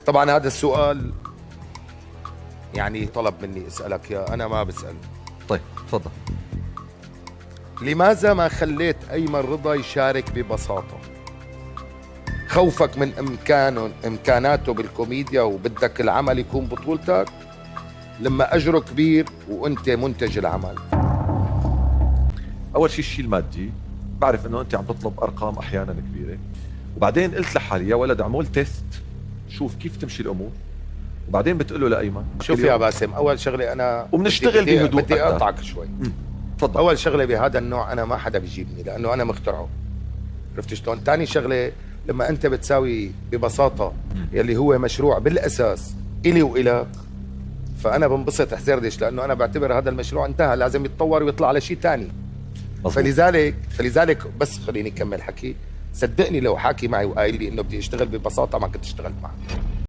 طبعا هذا السؤال يعني طلب مني اسالك يا انا ما بسال. طيب تفضل. لماذا ما خليت ايمن رضا يشارك ببساطه؟ خوفك من امكاناته بالكوميديا وبدك العمل يكون بطولتك، لما اجره كبير وانت منتج العمل. اول شيء الشيء المادي، بعرف انه انت عم تطلب ارقام احيانا كبيره، وبعدين قلت لحالي يا ولد اعمل تيست شوف كيف تمشي الامور، وبعدين بتقول له لايمن شوف يا باسم، اول شغله انا وبنشتغل بهدوء. بدي اقطعك شوي. تفضل. اول شغله بهذا النوع انا ما حدا بيجيبني لانه انا مخترعه، عرفت شلون؟ ثاني شغله لما انت بتساوي ببساطه يلي هو مشروع بالاساس الي والك، فانا بنبسط حزردش لانه انا بعتبر هذا المشروع انتهى، لازم يتطور ويطلع على شيء ثاني. فلذلك بس خليني اكمل حكي. صدقني لو حاكي معي وقايل لي انه بدي اشتغل ببساطه ما كنت اشتغلت معه.